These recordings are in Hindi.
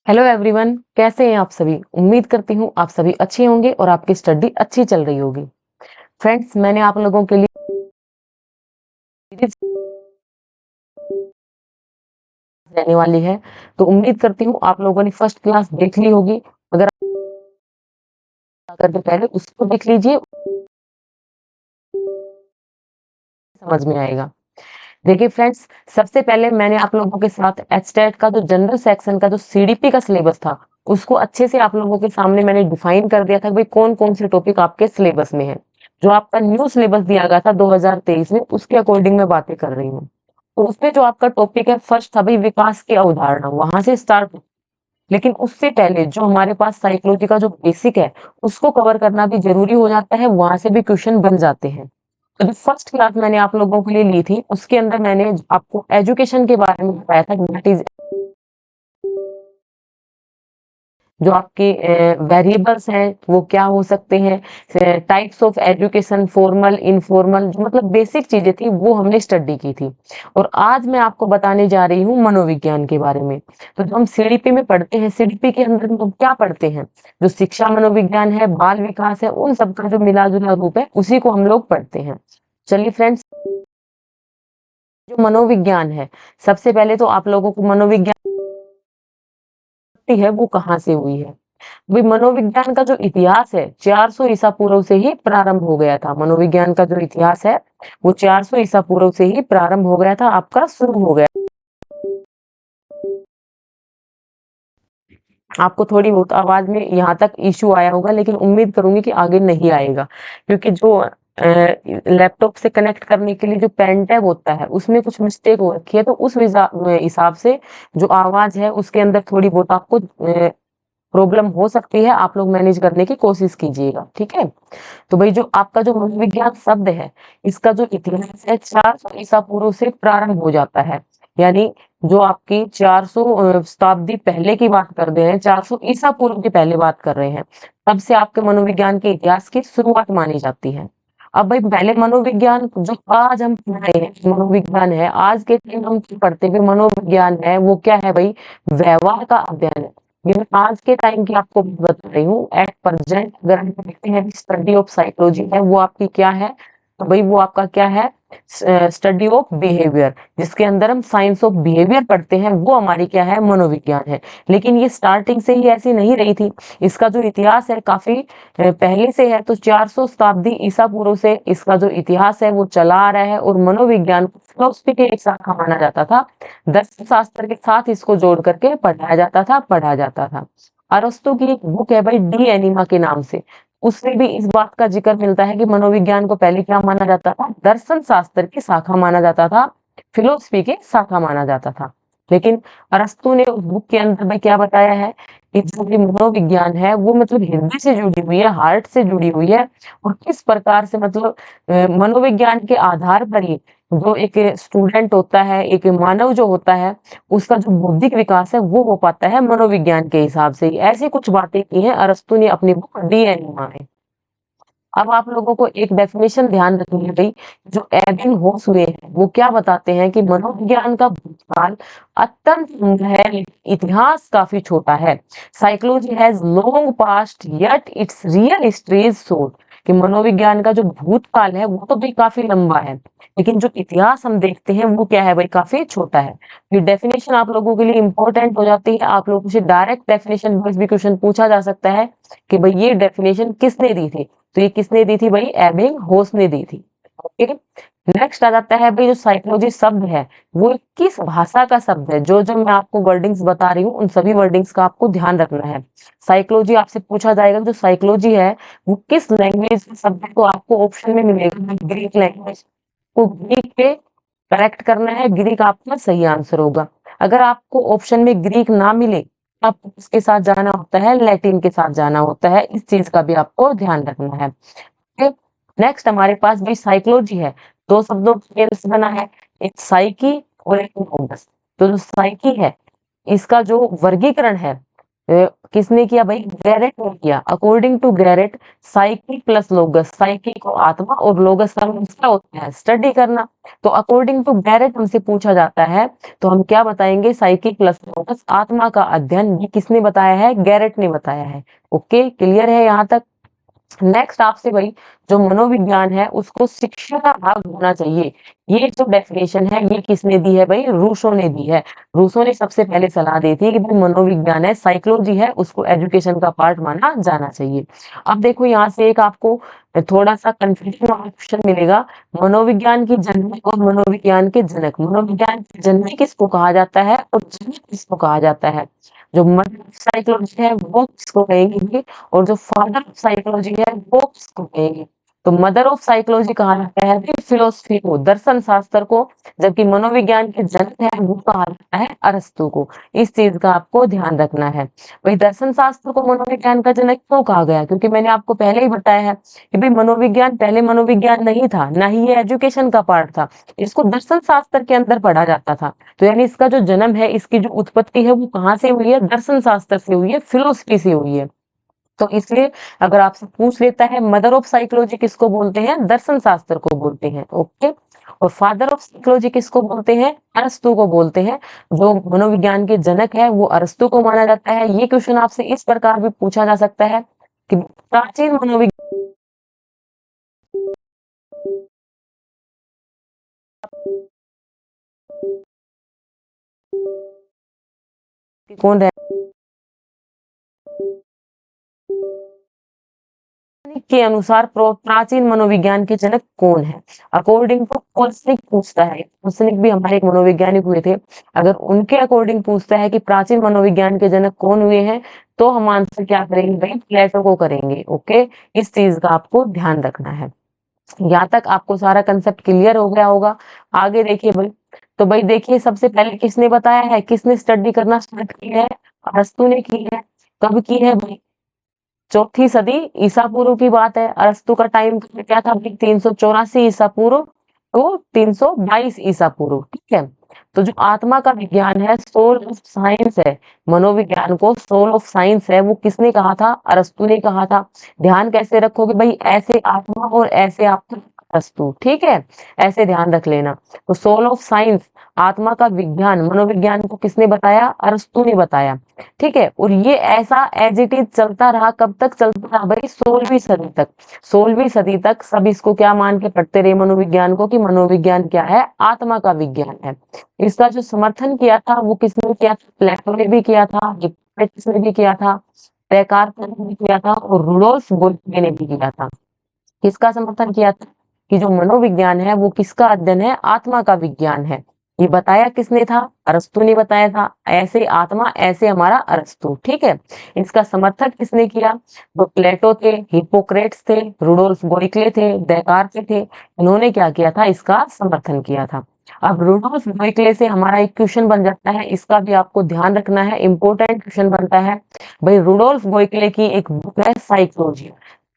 हेलो एवरीवन, कैसे हैं आप सभी। उम्मीद करती हूँ आप सभी अच्छे होंगे और आपकी स्टडी अच्छी चल रही होगी। फ्रेंड्स, मैंने आप लोगों के लिए सीरीज रहने वाली है, तो उम्मीद करती हूँ आप लोगों ने फर्स्ट क्लास देख ली होगी। अगर करके पहले उसको देख लीजिए, समझ में आएगा। देखिए फ्रेंड्स, सबसे पहले मैंने आप लोगों के साथ एचटेट का जो जनरल सेक्शन का जो सीडीपी का सिलेबस था, उसको अच्छे से आप लोगों के सामने मैंने डिफाइन कर दिया था कि भाई कौन कौन से टॉपिक आपके सिलेबस में है। जो आपका न्यू सिलेबस दिया गया था 2023 में, उसके अकॉर्डिंग मैं बातें कर रही हूँ। तो उसमें जो आपका टॉपिक है फर्स्ट था भाई विकास की अवधारणा, वहां से स्टार्ट। लेकिन उससे पहले जो हमारे पास साइकोलॉजी का जो बेसिक है, उसको कवर करना भी जरूरी हो जाता है, वहां से भी क्वेश्चन बन जाते हैं। तो जो फर्स्ट क्लास मैंने आप लोगों के लिए ली थी, उसके अंदर मैंने आपको एजुकेशन के बारे में बताया था, व्हाट इज जो आपके वेरिएबल्स हैं वो क्या हो सकते हैं, types of education, formal informal, जो मतलब बेसिक चीजें थी वो हमने स्टडी की थी। और आज मैं आपको बताने जा रही हूँ मनोविज्ञान के बारे में। तो जो हम सीडीपी में पढ़ते हैं, सीडीपी के अंदर हम क्या पढ़ते हैं, जो शिक्षा मनोविज्ञान है, बाल विकास है, उन सबका जो मिला जुला रूप है, उसी को हम लोग पढ़ते हैं। चलिए फ्रेंड्स, जो मनोविज्ञान है, सबसे पहले तो आप लोगों को मनोविज्ञान है वो कहाँ से हुई है। भाई मनोविज्ञान का जो इतिहास है 400 ईसा पूर्व से ही प्रारंभ हो गया था। मनोविज्ञान का जो इतिहास है वो 400 ईसा पूर्व से ही प्रारंभ हो गया था, आपका शुरू हो गया। आपको थोड़ी बहुत आवाज में यहाँ तक इश्यू आया होगा, लेकिन उम्मीद करूंगी कि आगे नहीं आएगा, क्योंकि जो लैपटॉप से कनेक्ट करने के लिए जो पेन टैब होता है उसमें कुछ मिस्टेक हो रखी है, तो उस हिसाब से जो आवाज है उसके अंदर थोड़ी बहुत आपको प्रॉब्लम हो सकती है। आप लोग मैनेज करने की कोशिश कीजिएगा, ठीक है। तो भाई जो आपका जो मनोविज्ञान शब्द है, इसका जो इतिहास है 400 ईसा पूर्व से प्रारंभ हो जाता है। यानी जो आपकी 400 शताब्दी पहले की बात कर रहे हैं, 400 ईसा पूर्व की पहले बात कर रहे हैं, तब से आपके मनोविज्ञान के इतिहास की शुरुआत मानी जाती है। अब भाई पहले मनोविज्ञान जो आज हम पढ़ रहे हैं, मनोविज्ञान है आज के टाइम हम पढ़ते हुए मनोविज्ञान है, वो क्या है भाई, व्यवहार का अध्ययन है। ये मैं आज के टाइम की आपको बता रही हूँ। एट प्रेजेंट अगर हम देखते हैं स्टडी ऑफ साइकोलॉजी है, वो आपकी क्या है, तो भाई वो आपका क्या है, स्टडी ऑफ बिहेवियर, जिसके अंदर हम साइंस ऑफ बिहेवियर पढ़ते हैं, वो हमारी क्या है, मनोविज्ञान है। लेकिन ये स्टार्टिंग से ही ऐसी नहीं रही थी। इसका जो इतिहास है काफी पहले से है। तो 400 शताब्दी ईसा पूर्व से इसका जो इतिहास है वो चला आ रहा है, और मनोविज्ञान को फिलोसफी की एक शाखा माना जाता था। दर्शन शास्त्र के साथ इसको जोड़ करके पढ़ाया जाता था, पढ़ा जाता था। अरस्तु की एक बुक है भाई, डी एनिमा के नाम से, उससे भी इस बात का जिक्र मिलता है कि मनोविज्ञान को पहले क्या माना जाता था, दर्शन शास्त्र की शाखा माना जाता था, फिलोसफी की शाखा माना जाता था। लेकिन अरस्तु ने उस बुक के अंदर में क्या बताया है कि जो भी मनोविज्ञान है वो मतलब हृदय से जुड़ी हुई है, हार्ट से जुड़ी हुई है। और किस प्रकार से मतलब मनोविज्ञान के आधार पर ही जो एक स्टूडेंट होता है, एक मानव जो होता है, उसका जो बौद्धिक विकास है वो हो पाता है मनोविज्ञान के हिसाब से ही। ऐसी कुछ बातें की हैं अरस्तु ने अपनी बुक डी एनिमा में। अब आप लोगों को एक डेफिनेशन ध्यान रखनी है भाई, जो एबिंग होस हुए हैं वो क्या बताते हैं कि मनोविज्ञान का भूतकाल अत्यंत सुंदर है, इतिहास काफी छोटा है। Psychology has long past yet it's real history is short. कि मनोविज्ञान का जो भूतकाल है वो तो भी काफी लंबा है, लेकिन जो इतिहास हम देखते हैं वो क्या है भाई, काफी छोटा है। ये डेफिनेशन आप लोगों के लिए इंपॉर्टेंट हो जाती है। आप लोगों से डायरेक्ट डेफिनेशन बेस्ड भी क्वेश्चन पूछा जा सकता है कि भाई ये डेफिनेशन किसने दी थी। तो ये किसने दी थी भाई, एबिंग होस ने दी थी। ओके। नेक्स्ट आ जाता है भाई, जो साइकोलॉजी शब्द है वो किस भाषा का शब्द है। जो जो मैं आपको वर्डिंग्स बता रही हूँ उन सभी वर्डिंग्स का आपको ध्यान रखना है। साइकोलॉजी आपसे पूछा जाएगा जो साइकोलॉजी है वो किस लैंग्वेज का शब्द है, तो आपको ऑप्शन में मिलेगा ग्रीक लैंग्वेज। तो ग्रीक पे करेक्ट करना है, ग्रीक आपका सही आंसर होगा। अगर आपको ऑप्शन में ग्रीक ना मिले, आपको इसके साथ जाना होता है, लैटिन के साथ जाना होता है। इस चीज का भी आपको ध्यान रखना है। नेक्स्ट हमारे पास भी साइकोलॉजी है, दो शब्दों से मेल से बना है, एक साइकी और एक नोमस। तो जो साइकी है, इसका जो वर्गीकरण है किसने किया भाई? गैरेट ने किया। According to Garrett, psyche plus logos, psyche को आत्मा और लोगस का मीन्स क्या होता है? स्टडी करना। तो अकॉर्डिंग टू गैरेट हमसे पूछा जाता है, तो हम क्या बताएंगे? साइकी प्लस लोगस, आत्मा का अध्ययन। ये किसने बताया है? गैरेट ने बताया है। ओके, क्लियर है यहाँ तक? नेक्स्ट आपसे भाई, जो मनोविज्ञान है उसको शिक्षा का भाग होना चाहिए, ये जो डेफिनेशन है ये किसने दी है भाई? रूसो ने दी है। रूसो ने सबसे पहले सलाह दी थी कि भाई मनोविज्ञान है, साइकोलॉजी है, उसको एजुकेशन का पार्ट माना जाना चाहिए। अब देखो यहाँ से एक आपको थोड़ा सा कंफ्यूजन वाला क्वेश्चन मिलेगा। मनोविज्ञान की जनक और मनोविज्ञान के जनक, मनोविज्ञान की जनक किसको कहा जाता है और जनक किसको कहा जाता है? जो मदर ऑफ साइकोलॉजी है वो किसको कहेंगे, और जो फादर ऑफ साइकोलॉजी है वो किसको कहेंगे? तो मदर ऑफ साइकोलॉजी कहा जाता है फिलोसफी को, दर्शन शास्त्र को, जबकि मनोविज्ञान के जनक है वो कहा जाता है अरस्तु को। इस चीज का आपको ध्यान रखना है। भाई दर्शन शास्त्र को मनोविज्ञान का जनक क्यों कहा गया? क्योंकि मैंने आपको पहले ही बताया है कि भाई मनोविज्ञान पहले मनोविज्ञान नहीं था, ना ही ये एजुकेशन का पार्ट था, इसको दर्शन शास्त्र के अंदर पढ़ा जाता था। तो यानी इसका जो जन्म है, इसकी जो उत्पत्ति है वो कहाँ से हुई है? दर्शन शास्त्र से हुई है, फिलोसफी से हुई है। तो इसलिए अगर आपसे पूछ लेता है मदर ऑफ साइकोलॉजी किसको बोलते हैं? दर्शन शास्त्र को बोलते हैं। ओके, और फादर ऑफ साइकोलॉजी किसको बोलते हैं? अरस्तु को बोलते हैं। जो मनोविज्ञान के जनक है वो अरस्तु को माना जाता है। ये क्वेश्चन आपसे इस प्रकार भी पूछा जा सकता है कि प्राचीन मनोविज्ञान कौन रहे के अनुसार प्राचीन मनोविज्ञान के जनक कौन है? अकॉर्डिंग टू कोल्सनिक पूछता है, कोल्सनिक भी हमारे एक मनोवैज्ञानिक हुए थे। अगर उनके अकॉर्डिंग पूछता है कि प्राचीन मनोविज्ञान के जनक कौन हुए हैं, तो हम आंसर क्या करेंगे भाई? प्लेटो को करेंगे। ओके, इस चीज का आपको ध्यान रखना है। यहाँ तक आपको सारा कंसेप्ट क्लियर हो गया होगा। आगे देखिए भाई, तो भाई देखिए सबसे पहले किसने बताया है, किसने स्टडी करना स्टार्ट किया है? अरस्तु ने की है। कब की है भाई? चौथी सदी ईसा पूर्व की बात है। अरस्तु का टाइम क्या था? 384 ईसा पूर्व तो 322 ईसा पूर्व। ठीक है, तो जो आत्मा का विज्ञान है, सोल ऑफ साइंस है, मनोविज्ञान को सोल ऑफ साइंस है, वो किसने कहा था? अरस्तु ने कहा था। ध्यान कैसे रखोगे भाई? ऐसे आत्मा और ऐसे आपका अरस्तु। ठीक है, ऐसे ध्यान रख लेना। तो सोल ऑफ साइंस, आत्मा का विज्ञान, मनोविज्ञान को किसने बताया? अरस्तु ने बताया। ठीक है, और ये ऐसा एज इट इज चलता रहा। कब तक चलता रहा भाई? 16वीं सदी तक। 16वीं सदी तक सब इसको क्या मान के पढ़ते रहे मनोविज्ञान को, कि मनोविज्ञान क्या है? आत्मा का विज्ञान है। इसका जो समर्थन किया था वो किसने किया था? प्लेटो ने भी किया था, हिप्पोक्रेटिस ने भी किया था, डेकार्त ने भी किया था, और रुडोल्फ बोल्ट्जे ने भी किया था। किसका समर्थन किया था? कि जो मनोविज्ञान है वो किसका अध्ययन है? आत्मा का विज्ञान है। ये बताया किसने था? अरस्तु ने बताया था। ऐसे आत्मा ऐसे हमारा अरस्तु। ठीक है, इसका समर्थन किसने किया? तो प्लेटो थे, हिप्पोक्रेट्स थे, रुडोल्फ बोइकले थे, डेकार्त थे। इन्होंने क्या किया था? इसका समर्थन किया था। अब रुडोल्फ बोइकले से हमारा एक क्वेश्चन बन जाता है, इसका भी आपको ध्यान रखना है, इंपॉर्टेंट क्वेश्चन बनता है। भाई रुडोल्फ बोइकले की एक बुक है साइकोलॉजी।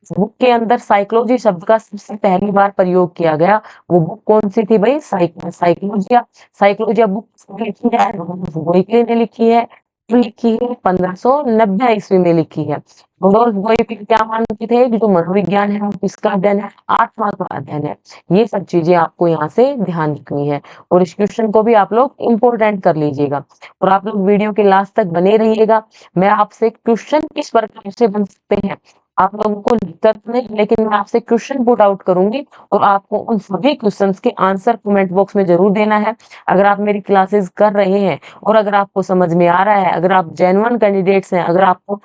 बुक के अंदर साइकोलॉजी शब्द का सबसे पहली बार प्रयोग किया गया। वो बुक कौन सी थी भाई? साइकोलॉजिया। साइकोलॉजिया बुक किसने लिखी है? गोइकले ने लिखी है। क्यों लिखी है? 1590 ईस्वी में लिखी है। रुडोल्फ गोइकले क्या मानते थे कि जो मनोविज्ञान है वो किसका अध्ययन है? आत्मा का अध्ययन है। ये सब चीजें आपको यहाँ से ध्यान रखनी है, और इस क्वेश्चन को भी आप लोग इम्पोर्टेंट कर लीजिएगा, और आप लोग वीडियो के लास्ट तक बने रहिएगा। मैं आपसे क्वेश्चन किस प्रकार से बन सकते हैं आप लोगों को दिक्कत नहीं, लेकिन मैं आपसे क्वेश्चन पुट आउट करूंगी, और आपको उन सभी क्वेश्चंस के आंसर कमेंट बॉक्स में जरूर देना है। अगर आप मेरी क्लासेस कर रहे हैं और अगर आपको समझ में आ रहा है, अगर आप जेन्युइन कैंडिडेट्स हैं, अगर आपको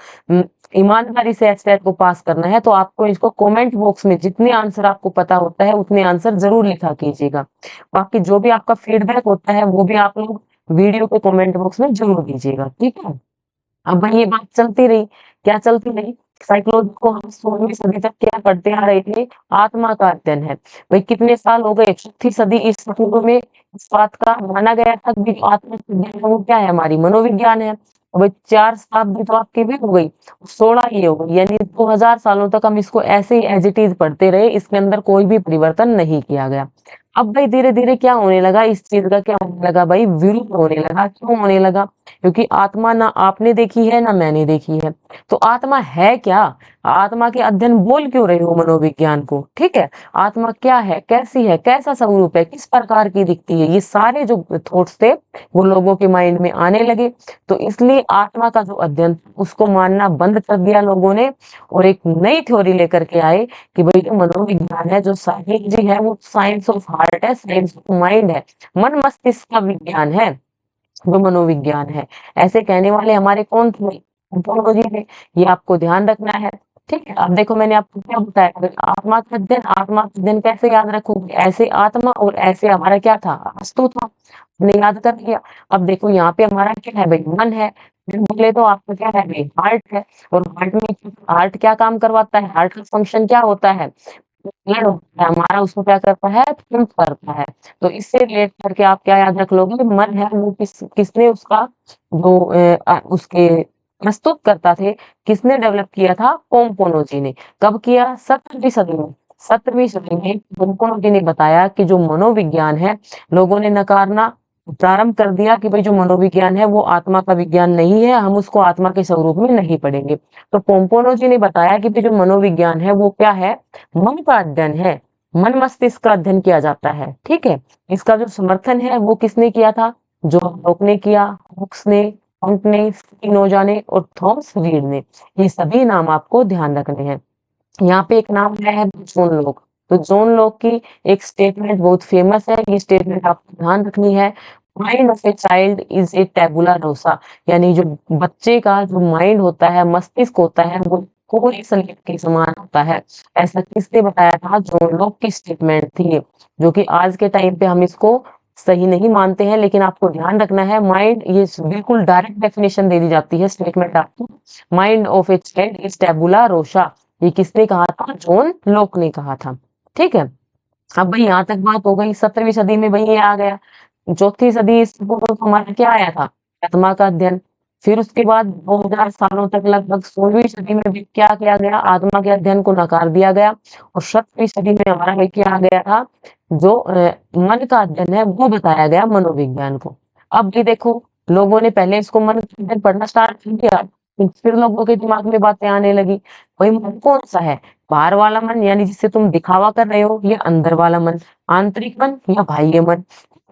ईमानदारी से एचटेट को पास करना है, तो आपको इसको कमेंट बॉक्स में जितने आंसर आपको पता होता है उतने आंसर जरूर लिखा कीजिएगा। बाकी जो भी आपका फीडबैक होता है वो भी आप लोग वीडियो के कमेंट बॉक्स में जरूर दीजिएगा। ठीक है, अब भाई ये बात चलती रही, क्या चलती रही? साइकोलॉजी को हम 16वीं सदी तक क्या पढ़ते आ रहे थे? आत्मा का अध्ययन है। भाई कितने साल हो गए? चौथी सदी ईसा पूर्व में इस बात का माना गया था कि जो आत्मा का अध्ययन है वो क्या है? हमारी मनोविज्ञान है। और भाई 4 शताब्दी तो आपकी भी हो गई, 16 ये हो गई, यानी 2000 सालों तक हम इसको ऐसे ही एज इट इज पढ़ते रहे, इसके अंदर कोई भी परिवर्तन नहीं किया गया। अब भाई धीरे धीरे क्या होने लगा? इस चीज का क्या होने लगा भाई? विरूप होने लगा। क्यों होने लगा? क्योंकि आत्मा ना आपने देखी है ना मैंने देखी है। तो आत्मा है क्या? आत्मा के अध्ययन बोल क्यों रहे हो मनोविज्ञान को, ठीक है? आत्मा क्या है, कैसी है, कैसा स्वरूप है, किस प्रकार की दिखती है, ये सारे जो थॉट्स थे वो लोगों के माइंड में आने लगे। तो इसलिए आत्मा का जो अध्ययन उसको मानना बंद कर दिया लोगों ने, और एक नई थ्योरी लेकर के आए कि भाई जो मनोविज्ञान है, जो साइकोलॉजी है, वो साइंस ऑफ हार्ट है, साइंस ऑफ माइंड है, मन मस्तिष्क का विज्ञान है, जो मनोविज्ञान है। ऐसे कहने वाले हमारे कौन थे? एंथ्रोपोलॉजी थे। ये आपको ध्यान रखना है, ठीक है? अब देखो मैंने आपको क्या बताया, अगर आत्मा का अध्ययन कैसे याद रखोगे? ऐसे आत्मा और ऐसे हमारा क्या था? अस्तु था। हमने याद कर लिया। अब देखो यहाँ पे हमारा क्या है भाई? मन है। मन बोले तो आपका क्या है भाई? हार्ट है। और हार्ट क्या काम करवाता है? हार्ट का फंक्शन क्या होता है? ब्लड होता है हमारा, उसको क्या करता है? पंप करता है। तो इससे रिलेट करके आप क्या याद रख लोगे? मन है वो किसने उसका जो उसके प्रस्तुत करता थे, किसने डेवलप किया था? पोम्पोनोजी ने। कब किया? 17वीं सदी में। 17वीं सदी में पोम्पोनोजी ने बताया कि जो मनोविज्ञान है, लोगों ने नकारना प्रारंभ कर दिया कि भाई जो मनोविज्ञान है वो आत्मा का विज्ञान नहीं है, हम उसको आत्मा के स्वरूप में नहीं पढ़ेंगे। तो पोम्पोनोजी ने बताया कि भाई जो मनोविज्ञान है वो क्या है? मन का अध्ययन है। मन मस्तिष्क का अध्ययन किया जाता है, ठीक है? इसका जो समर्थन है वो किसने किया था? जॉन लॉक ने किया, हुक्स ने, कंट ने, स्पिनोजा ने और थॉमस रीड ने। ये सभी नाम आपको ध्यान रखने हैं। यहाँ पे एक नाम आया है जॉन लॉक। तो जॉन लॉक की एक स्टेटमेंट बहुत फेमस है, ये स्टेटमेंट आपको ध्यान रखनी है। Mind of a child is a tabula rasa, यानी जो बच्चे का जो माइंड होता है, मस्तिष्क होता है, वो कोई स्लेट के समान होता है। ऐसा किसने बताया था? जॉन लॉक की स्टेटमेंट थी ये, जो कि आज के टाइम पे हम इसको सही नहीं मानते हैं, लेकिन आपको ध्यान रखना है माइंड, ये बिल्कुल डायरेक्ट डेफिनेशन दे दी जाती है स्टेटमेंट आपको। Mind of a child is tabula rasa, ये किसने कहा था? जॉन लॉक ने कहा था, ठीक है? अब भाई यहाँ तक बात हो गई। 17वीं सदी में भाई ये आ गया। चौथी सदी ईस्वी पूर्व हमारा क्या आया था? आत्मा का अध्ययन। फिर उसके बाद 2000 सालों तक लगभग 16वीं सदी में भी क्या किया गया? आत्मा के अध्ययन को नकार दिया गया। और 17वीं सदी में हमारा भाई क्या आ गया था? जो मन का अध्ययन है वो बताया गया मनोविज्ञान को। अब भी देखो, लोगों ने पहले इसको मन का अध्ययन पढ़ना स्टार्ट कर दिया, फिर लोगों के दिमाग में बातें आने लगी, भाई मन कौन सा है? बाहर वाला मन यानी जिससे तुम दिखावा कर रहे हो, या अंदर वाला मन, आंतरिक मन या बाह्य मन?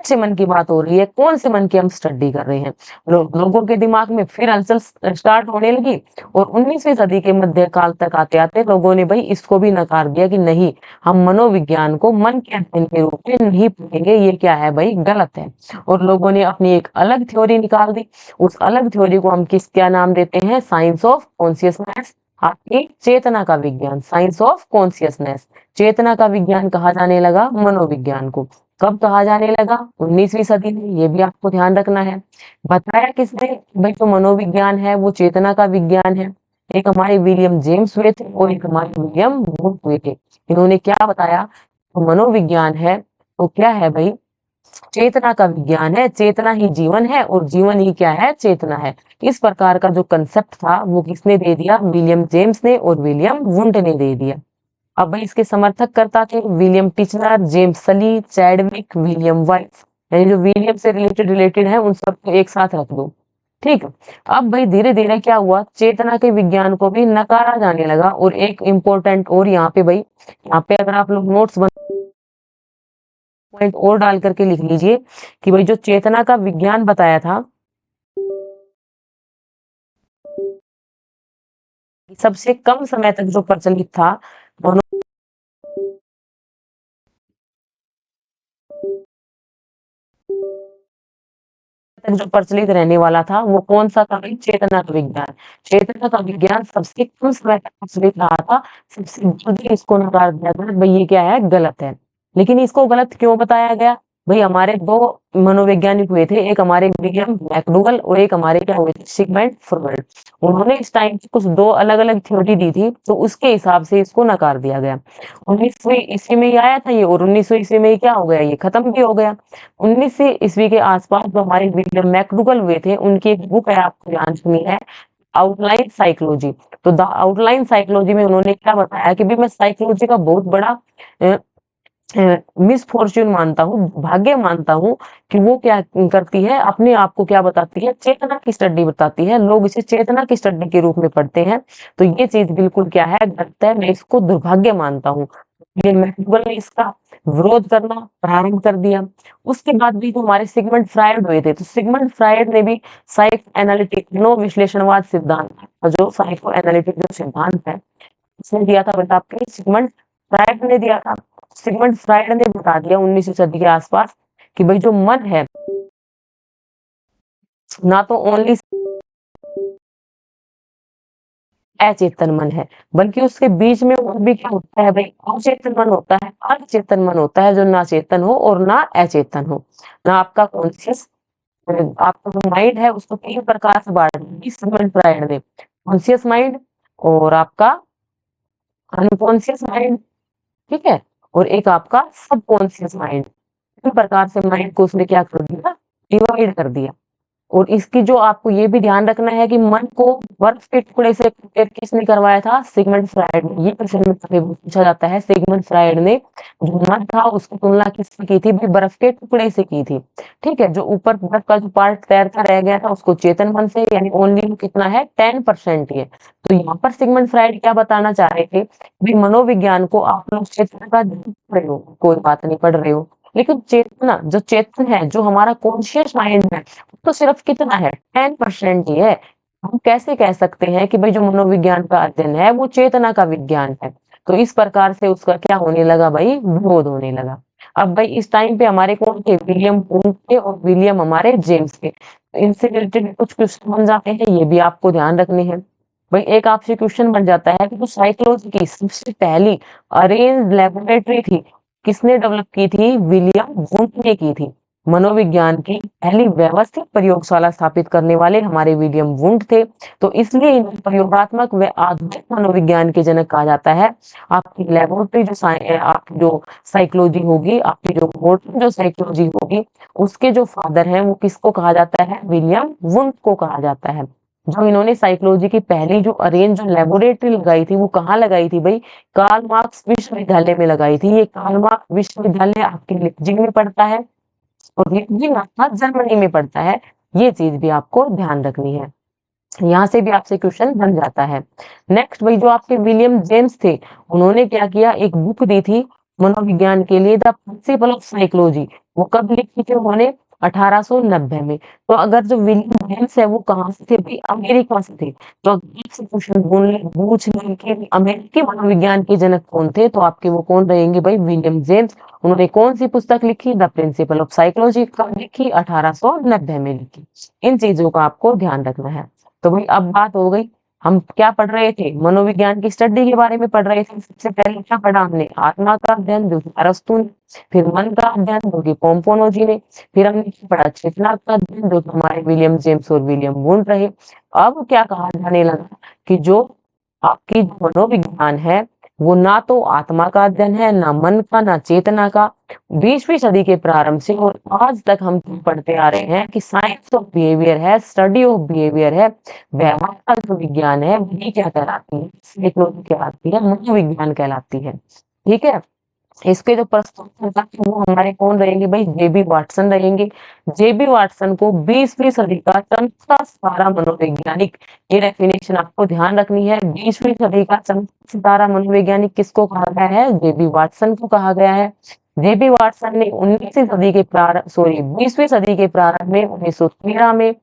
कौन से मन की बात हो रही है? कौन से मन की हम स्टडी कर रहे हैं? लोगों के दिमाग में फिर हलचल स्टार्ट होने लगी। और 19वीं सदी के मध्यकाल तक आते आते लोगों ने भाई इसको भी नकार दिया कि नहीं, हम मनोविज्ञान को मन के अध्ययन के रूप में नहीं पढ़ेंगे, ये क्या है भाई? गलत है। और लोगों ने अपनी एक अलग थ्योरी निकाल दी। उस अलग थ्योरी को हम क्या नाम देते हैं? Science of consciousness. आपकी चेतना का विज्ञान, साइंस ऑफ कॉन्शियसनेस। चेतना का विज्ञान कहा जाने लगा मनोविज्ञान को। कब कहा जाने लगा? 19वीं सदी में। ये भी आपको ध्यान रखना है। बताया किसने भाई जो मनोविज्ञान है वो चेतना का विज्ञान है? एक हमारे विलियम जेम्स हुए थे और एक हमारे विलियम वुड हुए थे। इन्होंने क्या बताया? तो मनोविज्ञान है तो क्या है भाई? चेतना का विज्ञान है। चेतना ही जीवन है और जीवन ही क्या है? चेतना है। इस प्रकार का जो कंसेप्ट था वो किसने दे दिया? विलियम जेम्स ने और विलियम वुंड ने दे दिया। अब भाई इसके समर्थक करता थे विलियम टिचनर, जेम्स सली, चैडविक, विलियम वाइट्स। यानी जो विलियम से रिलेटेड रिलेटेड है उन सबको एक साथ रख दो, ठीक है? अब भाई धीरे धीरे क्या हुआ? चेतना के विज्ञान को भी नकारा जाने लगा। और एक इम्पोर्टेंट और यहाँ पे भाई, यहाँ पे अगर आप लोग नोट्स पॉइंट और डाल करके लिख लीजिए कि भाई जो चेतना का विज्ञान बताया था, सबसे कम समय तक जो प्रचलित था, तक जो प्रचलित रहने वाला था वो कौन सा था भाई? चेतना का विज्ञान। चेतना का विज्ञान सबसे कम समय तक प्रचलित रहा था, सबसे जल्दी इसको नकार दिया गया भाई ये क्या है? गलत है। लेकिन इसको गलत क्यों बताया गया? भाई हमारे दो मनोवैज्ञानिक हुए थे, एक हमारे विलियम मैकडूगल और एक हमारे क्या हुए थे? Sigmund Freud. उन्होंने इस टाइम पे कुछ दो अलग अलग थ्योरी दी थी, तो उसके हिसाब से इसको नकार दिया गया। 19वीं ईस्वी में ये आया था ये, और 1900 ईस्वी में ये क्या हो गया? ये खत्म भी हो गया। 19वीं ईस्वी के आसपास जो हमारे विलियम मैकडूगल हुए थे, उनकी एक बुक है, आपको ध्यान सुनी है, आउटलाइन साइकोलॉजी। तो द आउटलाइन साइकोलॉजी में उन्होंने क्या बताया कि भी मैं साइकोलॉजी का बहुत बड़ा मिसफॉर्च्यून मानता हूँ, भाग्य मानता हूँ कि वो क्या करती है, अपने आप को क्या बताती है, चेतना की स्टडी बताती है। लोग इसे चेतना की स्टडी के रूप में पढ़ते हैं। तो ये चीज बिल्कुल क्या है, गलत है। मैं इसको दुर्भाग्य मानता हूँ। ये मैक्सवेल ने इसका विरोध करना प्रारंभ कर दिया। उसके बाद भी जो हमारे सिगमंड फ्रायड हुए थे, तो सिगमंड फ्रायड ने भी साइको एनालिटिक मनोविश्लेषणवाद सिद्धांत, और जो साइको एनालिटिक जो सिद्धांत है, इसने दिया था, बता आपके सिगमंड फ्रायड ने दिया था। सिगमंड फ्रायड ने बता दिया 19वीं सदी के आसपास कि भाई जो मन है, ना तो ओनली अचेतन मन है, बल्कि उसके बीच में और भी क्या होता है भाई, अचेतन मन होता है, अर्धचेतन मन होता है, जो ना चेतन हो और ना अचेतन हो। ना आपका कॉन्शियस, आपका जो माइंड है उसको 3 प्रकार से बांट दिया सिगमंड फ्रायड ने, कॉन्शियस माइंड, और आपका अनकॉन्शियस माइंड, ठीक है, और एक आपका सबकॉन्शियस माइंड। 3 प्रकार से माइंड को उसने क्या कर दिया, डिवाइड कर दिया। और इसकी जो आपको ये भी ध्यान रखना है कि मन को बर्फ के टुकड़े से कंपेयर किसने करवाया था, सिगमंड फ्रायड ने। ये क्वेश्चन में कभी पूछा जाता है, सिगमंड फ्रायड ने जो मन था उसकी तुलना किससे की थी, भी बर्फ के टुकड़े से की थी। ठीक है, जो ऊपर बर्फ का जो पार्ट तैरता रह गया था उसको चेतन मन से, यानी ओनली कितना है, 10% ही है। तो यहाँ पर सिगमंड फ्रायड क्या बताना चाह रहे थे, भी मनोविज्ञान को आप लोग चेतना का पढ़ रहे हो, कोई बात नहीं पढ़ रहे हो, लेकिन चेतना, जो चेतन है, जो हमारा कॉन्शियस माइंड है, तो सिर्फ कितना है, 10% ही है। हम कैसे कह सकते हैं कि भाई जो मनोविज्ञान का अध्ययन है वो चेतना का विज्ञान है। तो इस प्रकार से उसका क्या होने लगा भाई, विरोध होने लगा। अब भाई इस टाइम पे हमारे कौन थे, विलियम वुंट थे, और विलियम हमारे जेम्स थे। तो इनसे रिलेटेड कुछ क्वेश्चन बन जाते हैं, ये भी आपको ध्यान रखने हैं। भाई एक आपसे क्वेश्चन बन जाता है कि जो साइकोलॉजी की सबसे पहली अरेंज लेबोरेटरी थी, किसने डेवलप की थी, विलियम वुंट ने की थी। मनोविज्ञान की पहली व्यवस्थित प्रयोगशाला स्थापित करने वाले हमारे विलियम वुंट थे। तो इसलिए इन्हें प्रयोगात्मक व आधुनिक मनोविज्ञान के जनक कहा जाता है। आपकी लेबोरेटरी जो आपकी जो साइकोलॉजी होगी, आपकी जो मॉडर्न जो साइकोलॉजी होगी, उसके जो फादर हैं वो किसको कहा जाता है, विलियम वुंट को कहा जाता है। जो इन्होंने साइकोलॉजी की पहली जो अरेंज जो लेबोरेटरी लगाई थी, वो कहाँ लगाई थी भाई, कार्ल मार्क्स विश्वविद्यालय में लगाई थी। ये कार्ल मार्क्स विश्वविद्यालय आपके लिप्जिग में पड़ता है, और ये अर्थात जर्मनी में पड़ता है। ये चीज भी आपको ध्यान रखनी है, यहाँ से भी आपसे क्वेश्चन बन जाता है। नेक्स्ट भाई जो आपके विलियम जेम्स थे, उन्होंने क्या किया, एक बुक दी थी मनोविज्ञान के लिए, द प्रिंसिपल ऑफ साइकोलॉजी। वो कब लिखी थी उन्होंने, 1890 में। तो अगर जो विलियम जेम्स है वो कहाँ से थे भाई, अमेरिका से थे। तो अगर आपसे क्वेश्चन पूछ लें कि अमेरिकी मनोविज्ञान के जनक कौन थे, तो आपके वो कौन रहेंगे भाई, विलियम जेम्स। उन्होंने कौन सी पुस्तक लिखी, द प्रिंसिपल ऑफ साइकोलॉजी, कब लिखी, 1890 में लिखी। इन चीजों का आपको ध्यान रखना है। तो भाई अब बात हो गई, हम क्या पढ़ रहे थे, मनोविज्ञान की स्टडी के बारे में पढ़ रहे थे। सबसे पहले क्या पढ़ा हमने, आत्मा का अध्ययन जो कि अरस्तु ने, फिर मन का अध्ययन जो कि पोम्पोनो जी ने, फिर हमने क्या पढ़ा, चेतना का अध्ययन जो कि हमारे विलियम जेम्स और विलियम वुंट रहे। अब क्या कहा जाने लगा कि जो आपकी मनोविज्ञान है वो ना तो आत्मा का अध्ययन है, ना मन का, ना चेतना का। 20वीं सदी के प्रारंभ से और आज तक हम पढ़ते आ रहे हैं कि साइंस ऑफ बिहेवियर है, स्टडी ऑफ बिहेवियर है, व्यवहार का जो विज्ञान है, वही क्या कहलाती है, साइकोलॉजी कहलाती है, मनोविज्ञान कहलाती है। ठीक है, इसके जो प्रस्तुत वो हमारे कौन रहेंगे भाई, जेबी वाटसन रहेंगे। जेबी वाटसन को 20वीं सदी का चमकता सितारा मनोवैज्ञानिक, ये डेफिनेशन आपको ध्यान रखनी है। 20वीं सदी का चमकता सितारा मनोवैज्ञानिक किसको कहा गया है, जेबी वाटसन को कहा गया है। जेबी वाटसन ने 19वीं सदी के प्रारंभ, सॉरी 20वीं सदी के प्रारंभ में 1913 में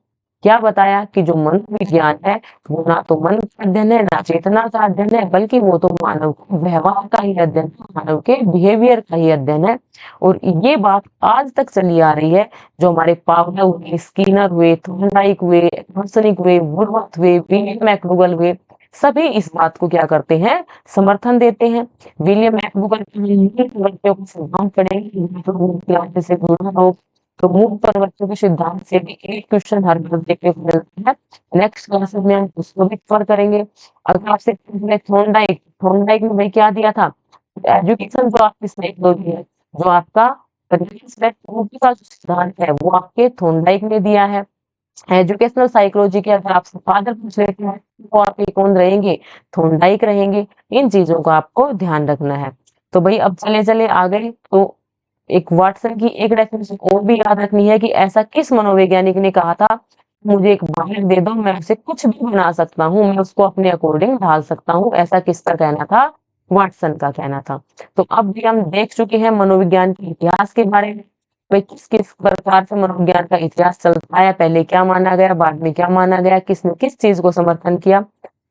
क्या बताया कि जो मनोविज्ञान है वो ना तो मन का अध्ययन है, ना चेतना का अध्ययन है, बल्कि वो तो मानव के व्यवहार का ही अध्ययन है, मानव के बिहेवियर का ही अध्ययन है। और ये बात आज तक चली आ रही है। जो हमारे पावलोव हुए, स्किनर हुए, थॉर्नडाइक हुए, एमर्सनिक हुए, वुडवर्थ हुए, विलियम मैक्डोगल हुए, सभी इस बात को क्या करते हैं, समर्थन देते हैं। विलियम मैक्डोगल के बच्चों को सिद्धांत पढ़ेंगे से जुड़ा हो, तो मूल परिवर्तन के सिद्धांत से भी एक क्वेश्चन हर बार देखने को मिलता है। नेक्स्ट क्लासेस में हम उसको भी कवर करेंगे। अगर आपसे थॉर्नडाइक, थॉर्नडाइक ने भाई क्या दिया था, एजुकेशन जो आपकी साइकोलॉजी है, जो आपका रिस्पेक्ट का जो सिद्धांत है वो आपके थॉर्नडाइक ने दिया है। एजुकेशनल साइकोलॉजी के अगर आपसे फादर पूछ लेते हैं तो आपके कौन रहेंगे, थॉर्नडाइक रहेंगे। इन चीजों का आपको ध्यान रखना है। तो भाई अब चले चले आ गए, तो एक वाटसन की एक डेफिनेशन और भी याद रखनी है कि ऐसा किस मनोवैज्ञानिक ने कहा था, मुझे एक बालक दे दो, मैं उसे कुछ भी बना सकता हूँ, मैं उसको अपने अकॉर्डिंग ढाल सकता हूँ, ऐसा किसका कहना था? वाटसन का कहना था। तो अब भी हम देख चुके हैं मनोविज्ञान के इतिहास के बारे में, भाई किस किस प्रकार से मनोविज्ञान का इतिहास चलता है, पहले क्या माना गया, बाद में क्या माना गया, किसने किस चीज को समर्थन किया।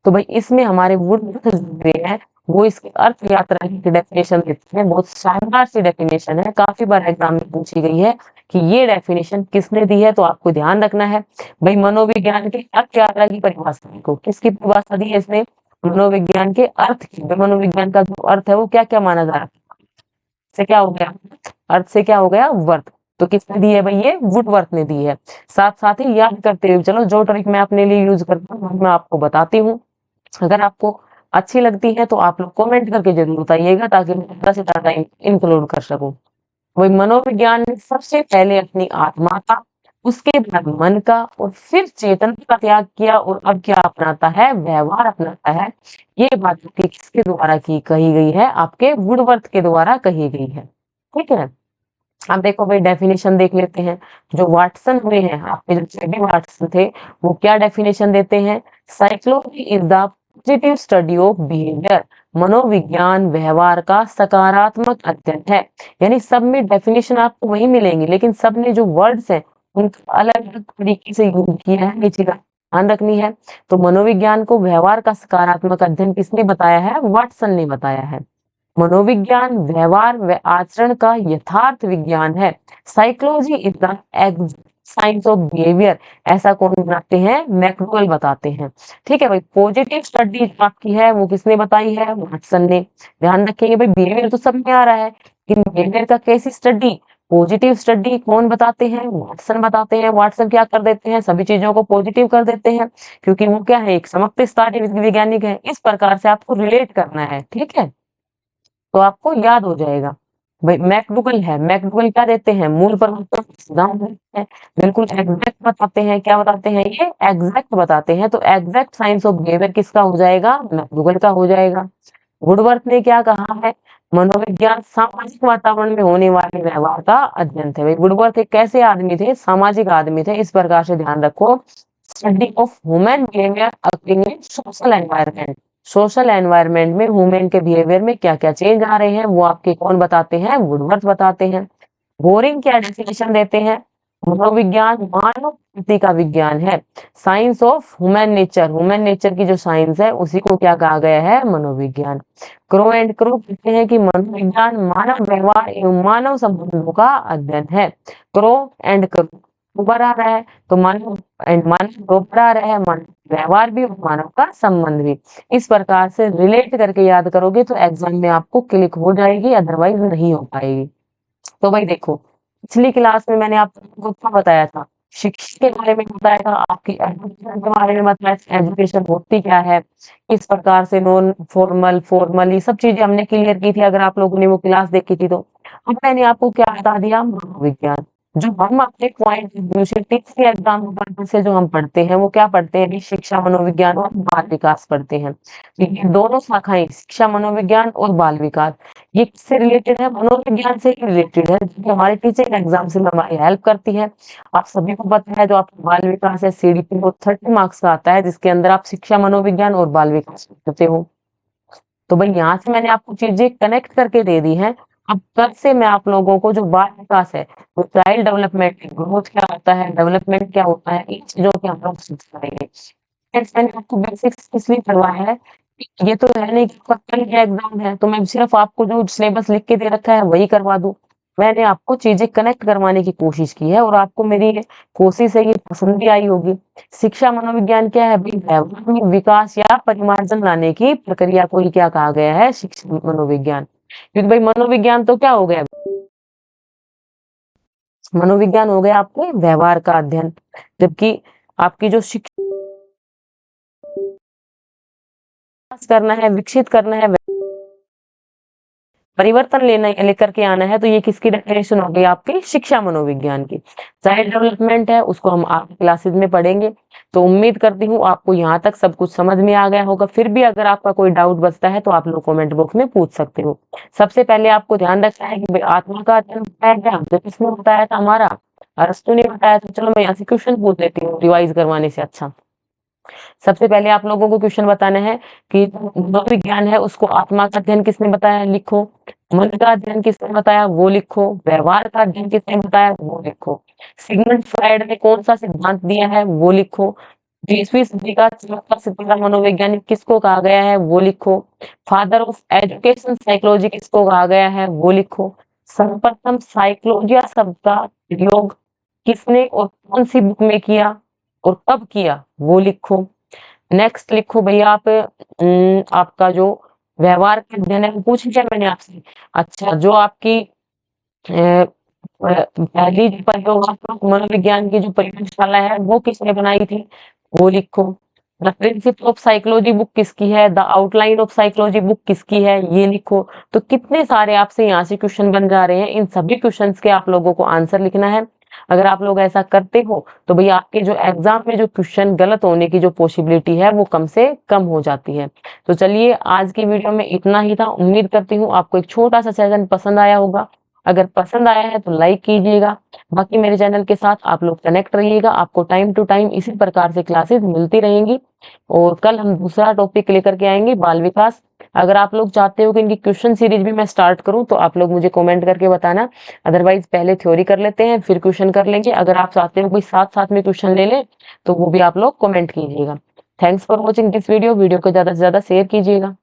तो भाई इसमें हमारे वुडवर्थ जो है वो इसकी अर्थ यात्रा की डेफिनेशन देते हैं, बहुत शानदार सी डेफिनेशन है, काफी बार एग्जाम में पूछी गई है कि ये डेफिनेशन किसने दी है, तो आपको ध्यान रखना है। भाई मनोविज्ञान के अर्थ यात्रा की परिभाषा को किसकी परिभाषा दी है इसने? मनोविज्ञान के अर्थ की। भाई मनोविज्ञान का जो अर्थ है वो क्या क्या माना जा रहा है, से क्या हो गया, अर्थ से क्या हो गया, वर्थ। तो किसने दी है भाई? ये वुडवर्थ ने दी है। साथ साथ ही याद करते हुए चलो, जो ट्रिक मैं अपने लिए यूज करता हूँ मैं आपको बताती हूँ, अगर आपको अच्छी लगती है तो आप लोग कमेंट करके जरूर बताइएगा, ताकि मैं ज्यादा से ज्यादा इंक्लूड कर सकूं। वही मनोविज्ञान ने सबसे पहले अपनी आत्मा का, उसके बाद मन का, और फिर चेतन का त्याग किया, और अब क्या अपनाता है? व्यवहार अपनाता है। ये बात आपकी किसके द्वारा की कही गई है? आपके वुडवर्थ के द्वारा कही गई है। ठीक है, अब देखो भाई डेफिनेशन देख लेते हैं। जो वाटसन हुए हैं, आपके जो जेबी वाटसन थे, वो क्या डेफिनेशन देते हैं? Psychology is the positive study of behaviour. मनोविज्ञान व्यवहार का सकारात्मक अध्ययन है। यानी सब में डेफिनेशन आपको वही मिलेंगी, लेकिन सब ने जो वर्ड्स हैं उनको अलग अलग तरीके से यूज किया है, ये चीज ध्यान रखनी है। तो मनोविज्ञान को व्यवहार का सकारात्मक अध्ययन किसने बताया है? वाटसन ने बताया है। मनोविज्ञान व्यवहार व आचरण का यथार्थ विज्ञान है। Psychology is the science of behaviour. ऐसा कौन बताते हैं? मैकडूगल बताते हैं। ठीक है भाई, पॉजिटिव स्टडी जो आपकी है वो किसने बताई है? वाटसन ने। ध्यान रखेंगे भाई, बिहेवियर तो सब में आ रहा है, लेकिन बिहेवियर का कैसी स्टडी? पॉजिटिव स्टडी कौन बताते हैं? वाटसन बताते हैं। वाटसन क्या कर देते हैं? सभी चीजों को पॉजिटिव कर देते हैं, क्योंकि वो क्या है? एक समझदार वैज्ञानिक है। इस प्रकार से आपको रिलेट करना है, ठीक है, तो आपको याद हो जाएगा। भाई मैकडूगल है, मैकडूगल क्या देते हैं? मूल परिवर्तन सिद्धांत देते हैं, बिल्कुल एग्जैक्ट बताते हैं। क्या बताते हैं? ये एग्जैक्ट बताते हैं। तो एग्जैक्ट साइंस ऑफ बिहेवियर किसका हो जाएगा? मैकडूगल का हो जाएगा। वुडवर्थ ने क्या कहा है? मनोविज्ञान सामाजिक वातावरण में होने वाले व्यवहार का अध्ययन थे। भाई वुडवर्थ एक कैसे आदमी थे? सामाजिक आदमी थे। इस प्रकार से ध्यान रखो, study of human behaviour occurring in social environment. Social environment में ह्यूमन के बिहेवियर में क्या क्या चेंज आ रहे हैं वो आपके कौन बताते हैं? वुडवर्थ बताते हैं। बोरिंग क्या डेफिनेशन देते हैं? मनोविज्ञान मानव प्रकृति का विज्ञान है। Science of human nature, human nature की जो साइंस है उसी को क्या कहा गया है? मनोविज्ञान। क्रो एंड क्रो कहते हैं कि मनोविज्ञान मानव व्यवहार एवं मानव संबंधों का अध्ययन है। क्रो एंड क्रो ऊपर आ रहा है, तो मानव एंड मानव ऊपर आ रहा है, मानव व्यवहार भी और मानव का संबंध भी। इस प्रकार से रिलेट करके याद करोगे तो एग्जाम में आपको क्लिक हो जाएगी, अदरवाइज नहीं हो पाएगी। तो भाई देखो, पिछली क्लास में मैंने आपको क्या बताया था? शिक्षा के बारे में बताया था, आपकी एजुकेशन के बारे में बताया था, एजुकेशन होती क्या है, किस प्रकार से नॉन फॉर्मल फॉर्मल, ये सब चीजें हमने क्लियर की थी, अगर आप लोगों ने वो क्लास देखी थी तो। अब मैंने आपको क्या बता दिया? मनोविज्ञान। जो हम अपने पॉइंट टीचर एग्जाम से जो हम पढ़ते हैं वो क्या पढ़ते हैं? शिक्षा मनोविज्ञान और बाल विकास पढ़ते हैं। तो ये दोनों शाखाएं, शिक्षा मनोविज्ञान और बाल विकास, ये किससे रिलेटेड है? मनोविज्ञान से ही रिलेटेड है, जो हमारे टीचिंग एग्जाम से हमारी हेल्प करती है। आप सभी को पता है जो आपका बाल विकास है सीडीपी वो 30 मार्क्स का आता है, जिसके अंदर आप शिक्षा मनोविज्ञान और बाल विकास करते हो। तो भाई यहाँ से मैंने आपको चीजें कनेक्ट करके दे दी हैं। अब कल से मैं आप लोगों को जो बाल विकास है, वो चाइल्ड डेवलपमेंट, ग्रोथ क्या होता है, डेवलपमेंट क्या होता है, इन चीजों के हम लोग सीख पाएंगे। Friends, मैंने आपको बेसिक्स इसलिए करवाया है, ये तो है नहीं कि आपका कल का एग्जाम है तो मैं सिर्फ आपको जो सिलेबस लिख के दे रखा है वही करवा दूं। मैंने आपको चीजें कनेक्ट करवाने की कोशिश की है, और आपको मेरी ये कोशिश है, ये पसंद भी आई होगी। शिक्षा मनोविज्ञान क्या है भाई? व्यवहार में विकास या परिमार्जन लाने की प्रक्रिया को ही क्या कहा गया है? शिक्षा मनोविज्ञान। क्योंकि भाई मनोविज्ञान तो क्या हो गया? मनोविज्ञान हो गया आपके व्यवहार का अध्ययन, जबकि आपकी जो शिक्षा करना है, विकसित करना है, परिवर्तन लेना लेकर के आना है, तो ये किसकी डेफिनेशन हो गई? आपकी शिक्षा मनोविज्ञान की। चाइल्ड डेवलपमेंट है, उसको हम आगे क्लासेस में पढ़ेंगे। तो उम्मीद करती हूँ आपको यहाँ तक सब कुछ समझ में आ गया होगा। फिर भी अगर आपका कोई डाउट बचता है तो आप लोग कमेंट बॉक्स में पूछ सकते हो। सबसे पहले आपको ध्यान रखना है कि भाई आत्मा का अध्ययन है क्या, जो किसने बताया था, हमारा अरस्तु ने बताया था। चलो मैं यहाँ से क्वेश्चन पूछ लेती हूँ रिवाइज करवाने से अच्छा। सबसे पहले आप लोगों को क्वेश्चन बताना है कि मनोविज्ञान है उसको आत्मा का अध्ययन किसने बताया, लिखो। मन का अध्ययन किसने बताया, वो लिखो। व्यवहार का अध्ययन किसने बताया, वो लिखो। सिगमंड फ्रायड ने कौन सा सिद्धांत दिया है, वो लिखो। 20वीं सदी का चौथा सितारा मनोवैज्ञानिक किसको कहा गया है, वो लिखो। फादर ऑफ एजुकेशन साइकोलॉजी किसको कहा गया है, वो लिखो। सर्वप्रथम साइकोलॉजिया शब्द का प्रयोग किसने और कौन सी बुक में किया और कब किया, वो लिखो। नेक्स्ट लिखो भैया आप आपका जो व्यवहार के अध्ययन है वो पूछ लिया मैंने आपसे। अच्छा, जो आपकी पहली जो प्रयोगात्मक मनोविज्ञान की जो प्रयोगशाला है वो किसने बनाई थी, वो लिखो। The principle of psychology book किसकी है, the outline of psychology book किसकी है, ये लिखो। तो कितने सारे आपसे यहाँ से क्वेश्चन बन जा रहे हैं। इन सभी क्वेश्चंस के आप लोगों को आंसर लिखना है। अगर आप लोग ऐसा करते हो तो भैया आपके जो एग्जाम में जो क्वेश्चन गलत होने की जो पॉसिबिलिटी है वो कम से कम हो जाती है। तो चलिए आज की वीडियो में इतना ही था। उम्मीद करती हूँ आपको एक छोटा सा सेशन पसंद आया होगा। अगर पसंद आया है तो लाइक कीजिएगा। बाकी मेरे चैनल के साथ आप लोग कनेक्ट रहिएगा। आपको टाइम टू टाइम इसी प्रकार से क्लासेस मिलती रहेंगी। और कल हम दूसरा टॉपिक लेकर के आएंगे, बाल विकास। अगर आप लोग चाहते हो कि इनकी क्वेश्चन सीरीज भी मैं स्टार्ट करूं तो आप लोग मुझे कमेंट करके बताना। अदरवाइज पहले थ्योरी कर लेते हैं फिर क्वेश्चन कर लेंगे। अगर आप चाहते हो कोई साथ साथ में क्वेश्चन ले लें तो वो भी आप लोग कमेंट कीजिएगा। Thanks for watching this video. Video को ज्यादा से ज्यादा शेयर कीजिएगा।